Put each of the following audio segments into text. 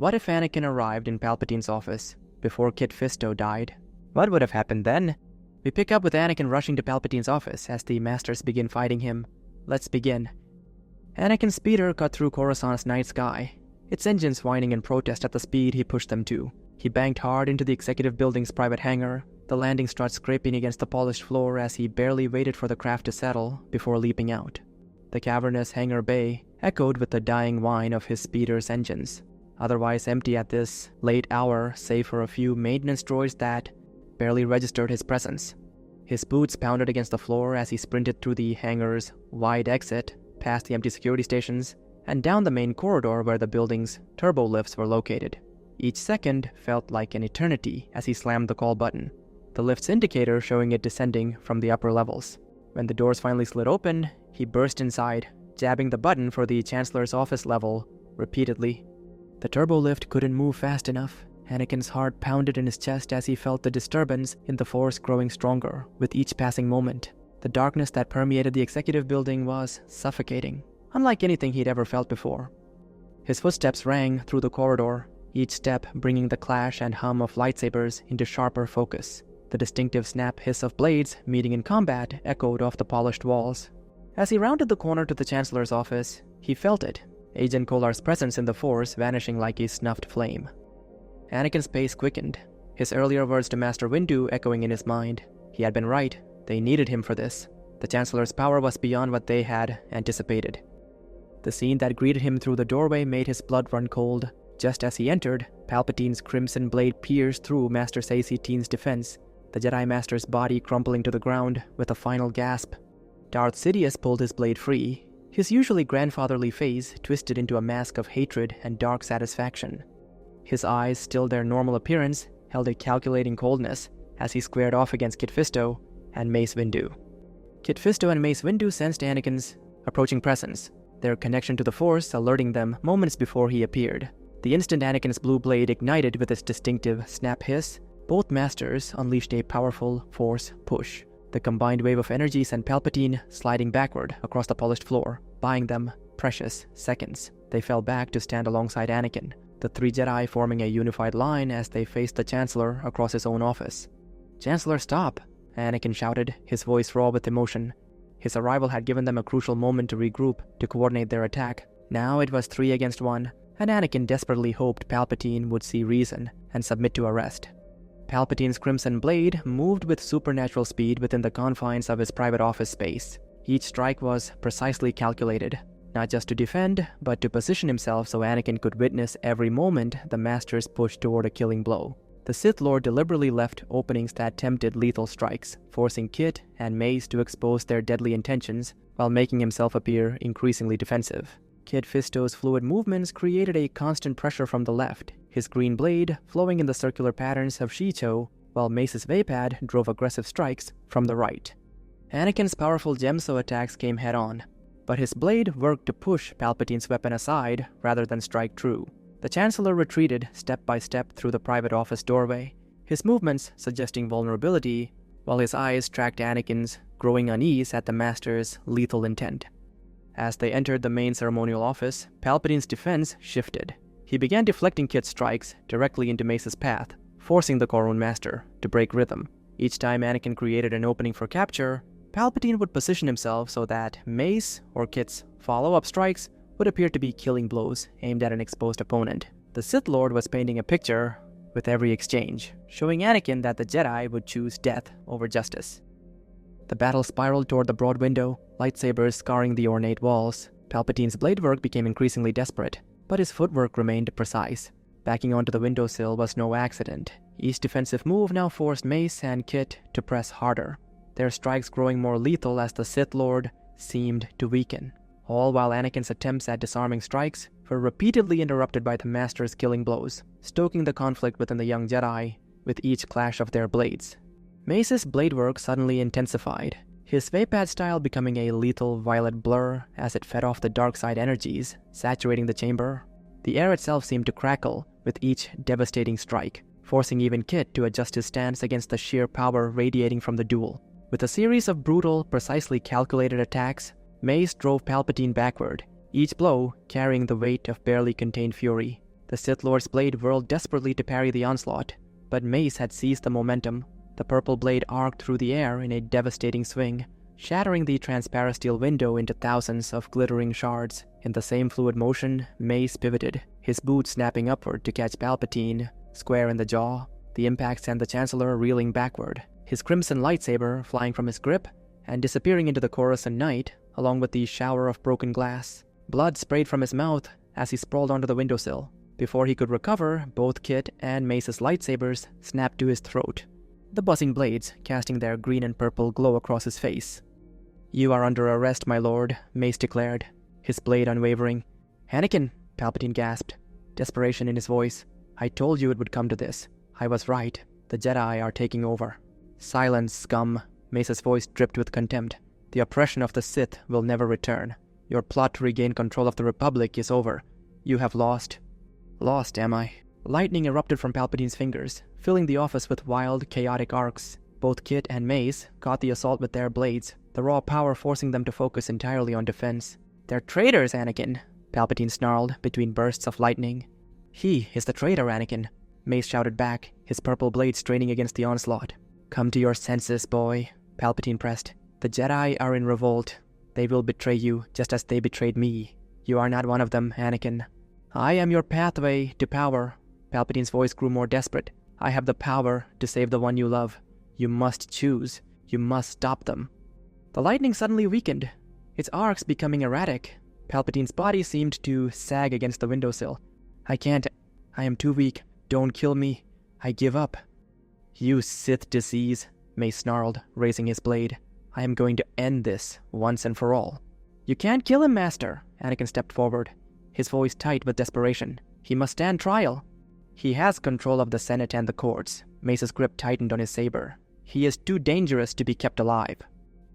What if Anakin arrived in Palpatine's office before Kit Fisto died? What would have happened then? We pick up with Anakin rushing to Palpatine's office as the Masters begin fighting him. Let's begin. Anakin's speeder cut through Coruscant's night sky, its engines whining in protest at the speed he pushed them to. He banked hard into the executive building's private hangar, the landing strut scraping against the polished floor as he barely waited for the craft to settle before leaping out. The cavernous hangar bay echoed with the dying whine of his speeder's engines, otherwise empty at this late hour save for a few maintenance droids that barely registered his presence. His boots pounded against the floor as he sprinted through the hangar's wide exit, past the empty security stations, and down the main corridor where the building's turbo lifts were located. Each second felt like an eternity as he slammed the call button, the lift's indicator showing it descending from the upper levels. When the doors finally slid open, he burst inside, jabbing the button for the Chancellor's office level repeatedly. The turbo lift couldn't move fast enough. Anakin's heart pounded in his chest as he felt the disturbance in the Force growing stronger with each passing moment. The darkness that permeated the executive building was suffocating, unlike anything he'd ever felt before. His footsteps rang through the corridor, each step bringing the clash and hum of lightsabers into sharper focus. The distinctive snap hiss of blades meeting in combat echoed off the polished walls. As he rounded the corner to the Chancellor's office, he felt it, Agent Kolar's presence in the Force vanishing like a snuffed flame. Anakin's pace quickened, his earlier words to Master Windu echoing in his mind. He had been right. They needed him for this. The Chancellor's power was beyond what they had anticipated. The scene that greeted him through the doorway made his blood run cold. Just as he entered, Palpatine's crimson blade pierced through Master Saesatine's defense, the Jedi Master's body crumpling to the ground with a final gasp. Darth Sidious pulled his blade free, his usually grandfatherly face twisted into a mask of hatred and dark satisfaction. His eyes, still their normal appearance, held a calculating coldness as he squared off against Kit Fisto and Mace Windu. Kit Fisto and Mace Windu sensed Anakin's approaching presence, their connection to the Force alerting them moments before he appeared. The instant Anakin's blue blade ignited with its distinctive snap hiss, both masters unleashed a powerful Force push. The combined wave of energy sent Palpatine sliding backward across the polished floor, buying them precious seconds. They fell back to stand alongside Anakin, the three Jedi forming a unified line as they faced the Chancellor across his own office. "Chancellor, stop!" Anakin shouted, his voice raw with emotion. His arrival had given them a crucial moment to regroup, to coordinate their attack. Now it was 3 against 1, and Anakin desperately hoped Palpatine would see reason and submit to arrest. Palpatine's crimson blade moved with supernatural speed within the confines of his private office space. Each strike was precisely calculated, not just to defend, but to position himself so Anakin could witness every moment the Masters pushed toward a killing blow. The Sith Lord deliberately left openings that tempted lethal strikes, forcing Kit and Mace to expose their deadly intentions while making himself appear increasingly defensive. Kit Fisto's fluid movements created a constant pressure from the left, his green blade flowing in the circular patterns of Shicho, while Mace's Vapad drove aggressive strikes from the right. Anakin's powerful Gemso attacks came head-on, but his blade worked to push Palpatine's weapon aside rather than strike true. The Chancellor retreated step by step through the private office doorway, his movements suggesting vulnerability, while his eyes tracked Anakin's growing unease at the Master's lethal intent. As they entered the main ceremonial office, Palpatine's defense shifted. He began deflecting Kit's strikes directly into Mace's path, forcing the Corone Master to break rhythm. Each time Anakin created an opening for capture, Palpatine would position himself so that Mace or Kit's follow-up strikes would appear to be killing blows aimed at an exposed opponent. The Sith Lord was painting a picture with every exchange, showing Anakin that the Jedi would choose death over justice. The battle spiraled toward the broad window, lightsabers scarring the ornate walls. Palpatine's blade work became increasingly desperate, but his footwork remained precise. Backing onto the windowsill was no accident. Each defensive move now forced Mace and Kit to press harder, their strikes growing more lethal as the Sith Lord seemed to weaken. All while Anakin's attempts at disarming strikes were repeatedly interrupted by the Master's killing blows, stoking the conflict within the young Jedi with each clash of their blades. Mace's blade work suddenly intensified, his Vapad style becoming a lethal violet blur as it fed off the dark side energies, saturating the chamber. The air itself seemed to crackle with each devastating strike, forcing even Kit to adjust his stance against the sheer power radiating from the duel. With a series of brutal, precisely calculated attacks, Mace drove Palpatine backward, each blow carrying the weight of barely contained fury. The The Sith Lord's blade whirled desperately to parry the onslaught, but Mace had seized the momentum. The purple blade arced through the air in a devastating swing, shattering the transparent steel window into thousands of glittering shards. In the same fluid motion, Mace pivoted, his boot snapping upward to catch Palpatine square in the jaw. The impact sent the Chancellor reeling backward, his crimson lightsaber flying from his grip and disappearing into the Coruscant night, along with the shower of broken glass. Blood sprayed from his mouth as he sprawled onto the windowsill. Before he could recover, both Kit and Mace's lightsabers snapped to his throat, the buzzing blades casting their green and purple glow across his face. "You are under arrest, my lord," Mace declared, his blade unwavering. "Anakin," Palpatine gasped, desperation in his voice. "I told you it would come to this. I was right. The Jedi are taking over." "Silence, scum," Mace's voice dripped with contempt. "The oppression of the Sith will never return. Your plot to regain control of the Republic is over. You have lost." "Lost, am I?" Lightning erupted from Palpatine's fingers, filling the office with wild, chaotic arcs. Both Kit and Mace caught the assault with their blades, the raw power forcing them to focus entirely on defense. "They're traitors, Anakin," Palpatine snarled between bursts of lightning. "He is the traitor, Anakin," Mace shouted back, his purple blade straining against the onslaught. "Come to your senses, boy," Palpatine pressed. "The Jedi are in revolt. They will betray you just as they betrayed me. You are not one of them, Anakin. I am your pathway to power." Palpatine's voice grew more desperate. "I have the power to save the one you love. You must choose. You must stop them." The lightning suddenly weakened, its arcs becoming erratic. Palpatine's body seemed to sag against the windowsill. "I can't. I am too weak. Don't kill me. I give up." "You Sith disease," Mace snarled, raising his blade. "I am going to end this once and for all." "You can't kill him, Master," Anakin stepped forward, his voice tight with desperation. "He must stand trial." "He has control of the Senate and the courts." Mace's grip tightened on his saber. "He is too dangerous to be kept alive."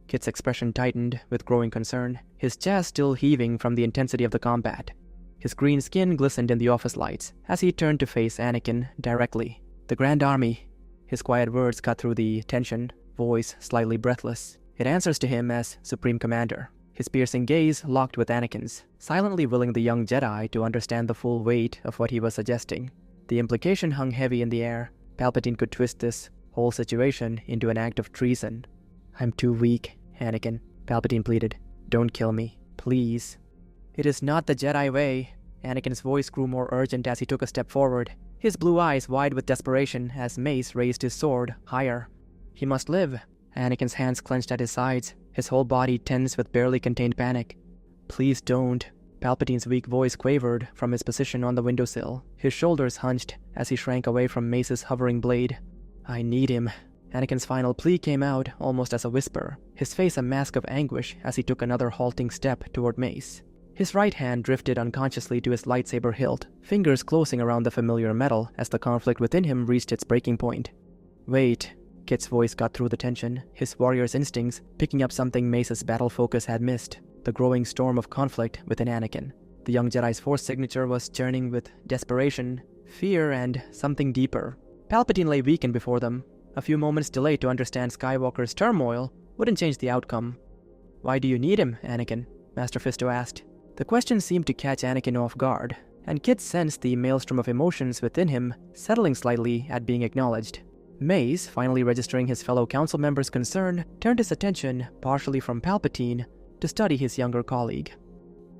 Kit's expression tightened with growing concern, his chest still heaving from the intensity of the combat. His green skin glistened in the office lights as he turned to face Anakin directly. "The Grand Army," his quiet words cut through the tension, voice slightly breathless. "It answers to him as Supreme Commander." His piercing gaze locked with Anakin's, silently willing the young Jedi to understand the full weight of what he was suggesting. The implication hung heavy in the air. Palpatine could twist this whole situation into an act of treason. "I'm too weak, Anakin," Palpatine pleaded. "Don't kill me, please." "It is not the Jedi way." Anakin's voice grew more urgent as he took a step forward, his blue eyes wide with desperation as Mace raised his sword higher. "He must live." Anakin's hands clenched at his sides, his whole body tense with barely contained panic. "Please don't." Palpatine's weak voice quavered from his position on the windowsill, his shoulders hunched as he shrank away from Mace's hovering blade. "I need him." Anakin's final plea came out almost as a whisper, his face a mask of anguish as he took another halting step toward Mace. His right hand drifted unconsciously to his lightsaber hilt, fingers closing around the familiar metal as the conflict within him reached its breaking point. "Wait." Kit's voice cut through the tension, his warrior's instincts picking up something Mace's battle focus had missed, the growing storm of conflict within Anakin. The young Jedi's force signature was churning with desperation, fear, and something deeper. Palpatine lay weakened before them. A few moments delayed to understand Skywalker's turmoil wouldn't change the outcome. "Why do you need him, Anakin?" Master Fisto asked. The question seemed to catch Anakin off guard, and Kit sensed the maelstrom of emotions within him settling slightly at being acknowledged. Mace, finally registering his fellow council member's concern, turned his attention partially from Palpatine to study his younger colleague.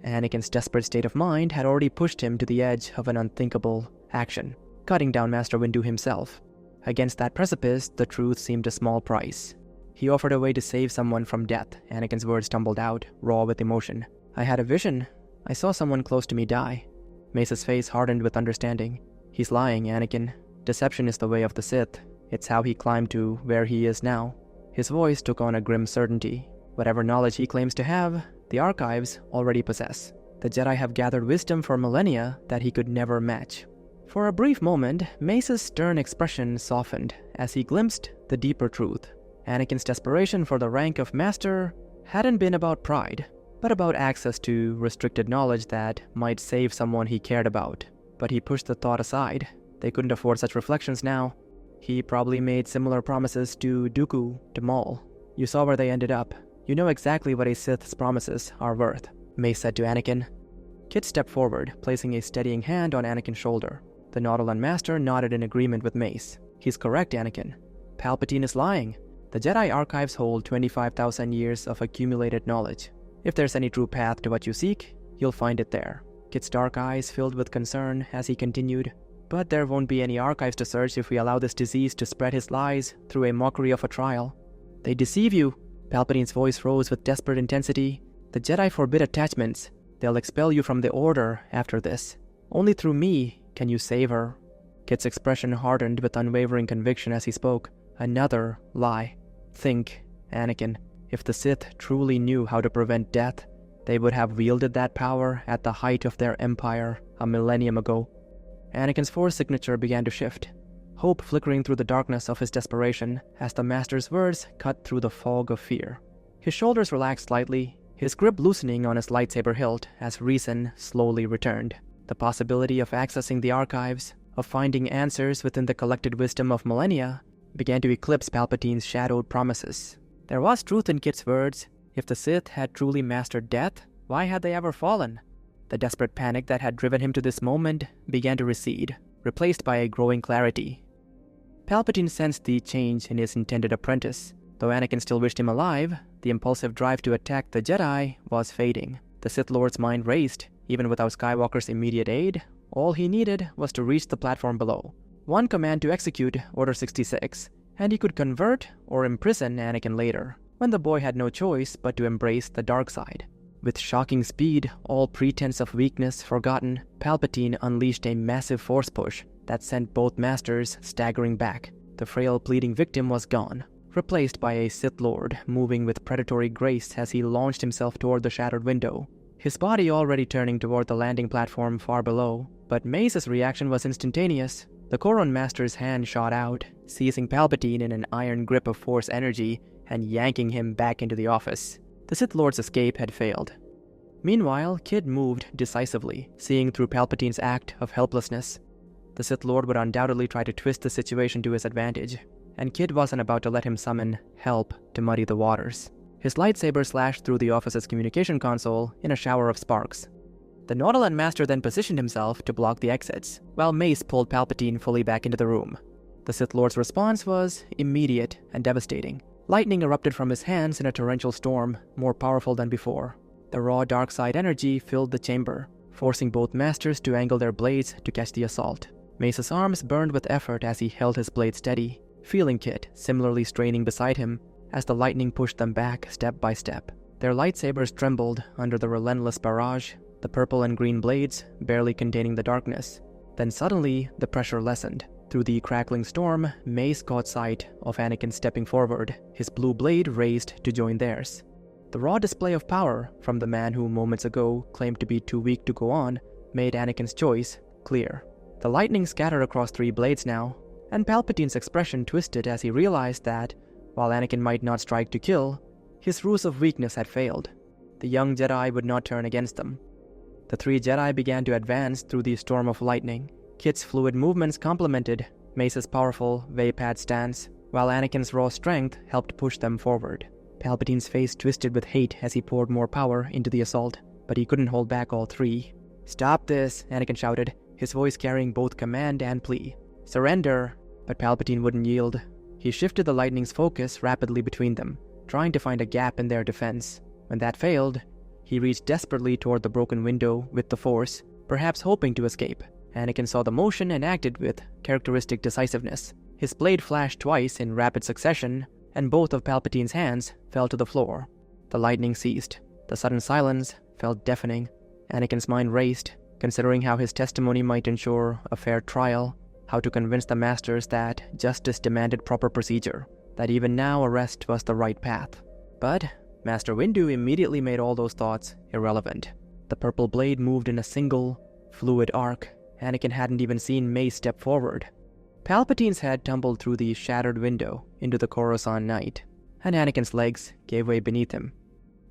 Anakin's desperate state of mind had already pushed him to the edge of an unthinkable action, cutting down Master Windu himself. Against that precipice, the truth seemed a small price. "He offered a way to save someone from death," Anakin's words tumbled out, raw with emotion. "I had a vision. I saw someone close to me die." Mace's face hardened with understanding. "He's lying, Anakin. Deception is the way of the Sith. It's how he climbed to where he is now." His voice took on a grim certainty. "Whatever knowledge he claims to have, the archives already possess. The Jedi have gathered wisdom for millennia that he could never match." For a brief moment, Mace's stern expression softened as he glimpsed the deeper truth. Anakin's desperation for the rank of Master hadn't been about pride, but about access to restricted knowledge that might save someone he cared about. But he pushed the thought aside. They couldn't afford such reflections now. He probably made similar promises to Dooku, to Maul. "You saw where they ended up. You know exactly what a Sith's promises are worth," Mace said to Anakin. Kit stepped forward, placing a steadying hand on Anakin's shoulder. The Nautolan Master nodded in agreement with Mace. He's correct, Anakin. Palpatine is lying. The Jedi archives hold 25,000 years of accumulated knowledge. If there's any true path to what you seek, you'll find it there. Kit's dark eyes filled with concern as he continued. But there won't be any archives to search if we allow this disease to spread his lies through a mockery of a trial. They deceive you. Palpatine's voice rose with desperate intensity. The Jedi forbid attachments. They'll expel you from the Order after this. Only through me can you save her. Kit's expression hardened with unwavering conviction as he spoke. Another lie. Think, Anakin, if the Sith truly knew how to prevent death, they would have wielded that power at the height of their empire a millennium ago. Anakin's Force signature began to shift, hope flickering through the darkness of his desperation as the Master's words cut through the fog of fear. His shoulders relaxed slightly, his grip loosening on his lightsaber hilt as reason slowly returned. The possibility of accessing the archives, of finding answers within the collected wisdom of millennia, began to eclipse Palpatine's shadowed promises. There was truth in Kit's words. If the Sith had truly mastered death, why had they ever fallen? The desperate panic that had driven him to this moment began to recede, replaced by a growing clarity. Palpatine sensed the change in his intended apprentice. Though Anakin still wished him alive, the impulsive drive to attack the Jedi was fading. The Sith Lord's mind raced. Even without Skywalker's immediate aid, all he needed was to reach the platform below. One command to execute Order 66, and he could convert or imprison Anakin later, when the boy had no choice but to embrace the dark side. With shocking speed, all pretense of weakness forgotten, Palpatine unleashed a massive force push that sent both masters staggering back. The frail pleading victim was gone, replaced by a Sith Lord moving with predatory grace as he launched himself toward the shattered window, his body already turning toward the landing platform far below. But Mace's reaction was instantaneous. The Corran Master's hand shot out, seizing Palpatine in an iron grip of Force energy and yanking him back into the office. The Sith Lord's escape had failed. Meanwhile, Kit moved decisively, seeing through Palpatine's act of helplessness. The Sith Lord would undoubtedly try to twist the situation to his advantage, and Kit wasn't about to let him summon help to muddy the waters. His lightsaber slashed through the office's communication console in a shower of sparks. The Nautolan Master then positioned himself to block the exits, while Mace pulled Palpatine fully back into the room. The Sith Lord's response was immediate and devastating. Lightning erupted from his hands in a torrential storm, more powerful than before. The raw dark side energy filled the chamber, forcing both masters to angle their blades to catch the assault. Mace's arms burned with effort as he held his blade steady, feeling Kit similarly straining beside him as the lightning pushed them back step by step. Their lightsabers trembled under the relentless barrage, the purple and green blades barely containing the darkness. Then suddenly, the pressure lessened. Through the crackling storm, Mace caught sight of Anakin stepping forward, his blue blade raised to join theirs. The raw display of power from the man who moments ago claimed to be too weak to go on made Anakin's choice clear. The lightning scattered across 3 blades now, and Palpatine's expression twisted as he realized that, while Anakin might not strike to kill, his ruse of weakness had failed. The young Jedi would not turn against them. The 3 Jedi began to advance through the storm of lightning. Kit's fluid movements complemented Mace's powerful Vapad stance, while Anakin's raw strength helped push them forward. Palpatine's face twisted with hate as he poured more power into the assault, but he couldn't hold back all 3. "Stop this," Anakin shouted, his voice carrying both command and plea. "Surrender!" But Palpatine wouldn't yield. He shifted the lightning's focus rapidly between them, trying to find a gap in their defense. When that failed, he reached desperately toward the broken window with the Force, perhaps hoping to escape. Anakin saw the motion and acted with characteristic decisiveness. His blade flashed twice in rapid succession, and both of Palpatine's hands fell to the floor. The lightning ceased. The sudden silence felt deafening. Anakin's mind raced, considering how his testimony might ensure a fair trial, how to convince the Masters that justice demanded proper procedure, that even now arrest was the right path. But Master Windu immediately made all those thoughts irrelevant. The purple blade moved in a single, fluid arc. Anakin hadn't even seen Mace step forward. Palpatine's head tumbled through the shattered window into the Coruscant night, and Anakin's legs gave way beneath him.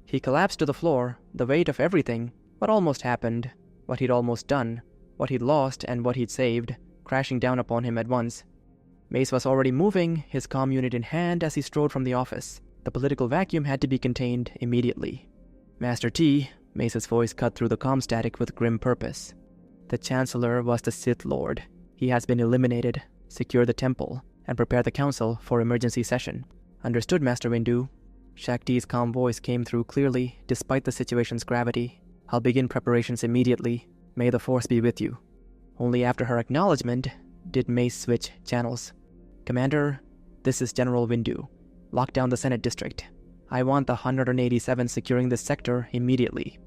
He collapsed to the floor, the weight of everything, what almost happened, what he'd almost done, what he'd lost and what he'd saved, crashing down upon him at once. Mace was already moving, his comm unit in hand as he strode from the office. The political vacuum had to be contained immediately. "Master T, Mace's voice cut through the comm static with grim purpose. "The Chancellor was the Sith Lord. He has been eliminated. Secure the temple, and prepare the Council for emergency session." "Understood, Master Windu." Shakti's calm voice came through clearly, despite the situation's gravity. "I'll begin preparations immediately. May the Force be with you." Only after her acknowledgement did Mace switch channels. "Commander, this is General Windu. Lock down the Senate District. I want the 187 securing this sector immediately."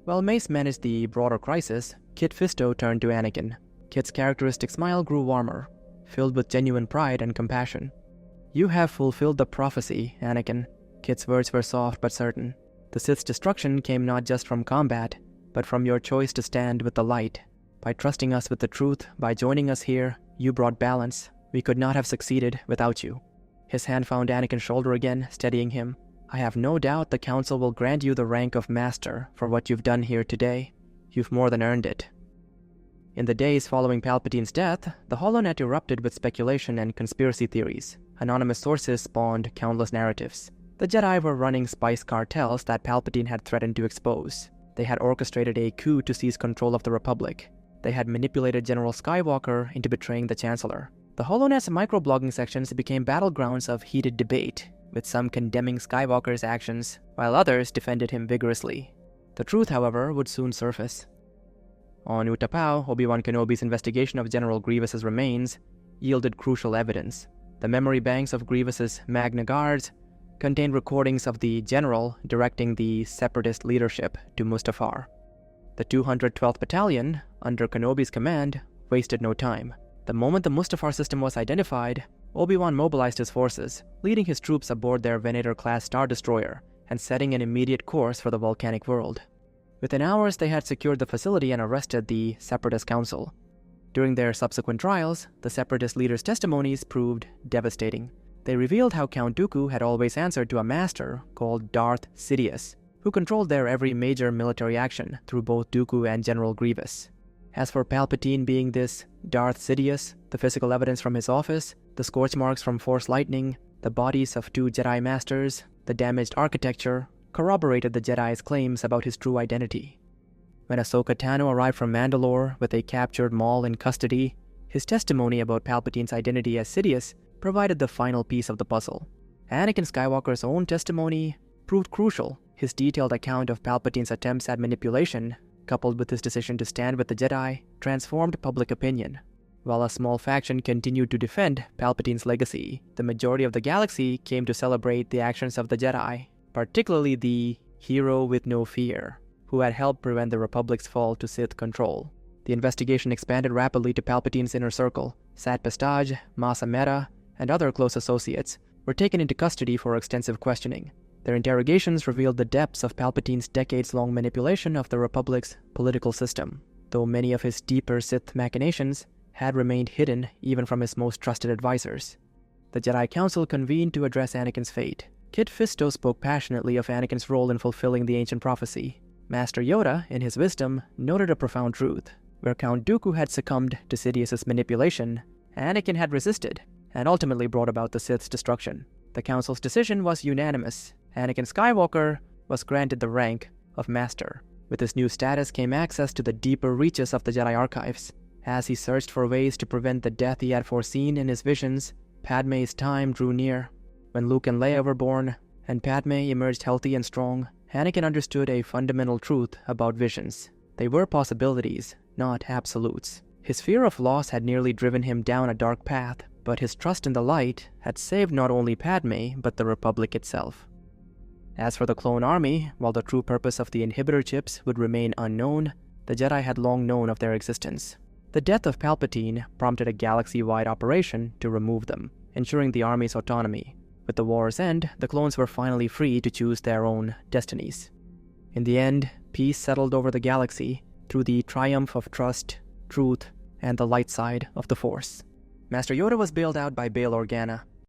While Mace managed the broader crisis, Kit Fisto turned to Anakin. Kit's characteristic smile grew warmer, filled with genuine pride and compassion. "You have fulfilled the prophecy, Anakin." Kit's words were soft but certain. "The Sith's destruction came not just from combat, but from your choice to stand with the light. By trusting us with the truth, by joining us here, you brought balance. We could not have succeeded without you." His hand found Anakin's shoulder again, steadying him. "I have no doubt the Council will grant you the rank of Master for what you've done here today. You've more than earned it." In the days following Palpatine's death, the HoloNet erupted with speculation and conspiracy theories. Anonymous sources spawned countless narratives. The Jedi were running spice cartels that Palpatine had threatened to expose. They had orchestrated a coup to seize control of the Republic. They had manipulated General Skywalker into betraying the Chancellor. The HoloNet's microblogging sections became battlegrounds of heated debate, with some condemning Skywalker's actions, while others defended him vigorously. The truth, however, would soon surface. On Utapau, Obi-Wan Kenobi's investigation of General Grievous's remains yielded crucial evidence. The memory banks of Grievous's Magna Guards contained recordings of the general directing the Separatist leadership to Mustafar. The 212th Battalion, under Kenobi's command, wasted no time. The moment the Mustafar system was identified, Obi-Wan mobilized his forces, leading hhis troops aboard their Venator-class Star Destroyer and setting an immediate course for the volcanic world. Within hours, they had secured the facility and arrested the Separatist Council. During their subsequent trials, the Separatist leaders' testimonies proved devastating. They revealed how Count Dooku had always answered to a master called Darth Sidious, who controlled their every major military action through both Dooku and General Grievous. As for Palpatine being this Darth Sidious, the physical evidence from his office, the scorch marks from Force lightning, the bodies of 2 Jedi Masters, the damaged architecture, corroborated the Jedi's claims about his true identity. When Ahsoka Tano arrived from Mandalore with a captured Maul in custody, his testimony about Palpatine's identity as Sidious provided the final piece of the puzzle. Anakin Skywalker's own testimony proved crucial. His detailed account of Palpatine's attempts at manipulation, coupled with his decision to stand with the Jedi, transformed public opinion. While a small faction continued to defend Palpatine's legacy, the majority of the galaxy came to celebrate the actions of the Jedi, particularly the hero with no fear, who had helped prevent the Republic's fall to Sith control. The investigation expanded rapidly to Palpatine's inner circle. Sat Pistage, Masa Mera, and other close associates were taken into custody for extensive questioning. Their interrogations revealed the depths of Palpatine's decades-long manipulation of the Republic's political system, though many of his deeper Sith machinations had remained hidden even from his most trusted advisors. The Jedi Council convened to address Anakin's fate. Kit Fisto spoke passionately of Anakin's role in fulfilling the ancient prophecy. Master Yoda, in his wisdom, noted a profound truth. Where Count Dooku had succumbed to Sidious's manipulation, Anakin had resisted, and ultimately brought about the Sith's destruction. The Council's decision was unanimous. Anakin Skywalker was granted the rank of Master. With his new status came access to the deeper reaches of the Jedi archives. As he searched for ways to prevent the death he had foreseen in his visions, Padme's time drew near. When Luke and Leia were born, and Padme emerged healthy and strong, Anakin understood a fundamental truth about visions. They were possibilities, not absolutes. His fear of loss had nearly driven him down a dark path, but his trust in the light had saved not only Padme, but the Republic itself. As for the clone army, while the true purpose of the inhibitor chips would remain unknown, the Jedi had long known of their existence. The death of Palpatine prompted a galaxy-wide operation to remove them, ensuring the army's autonomy. With the war's end, the clones were finally free to choose their own destinies. In the end, peace settled over the galaxy through the triumph of trust, truth, and the light side of the Force. Master Yoda was bailed out by Bail Organa.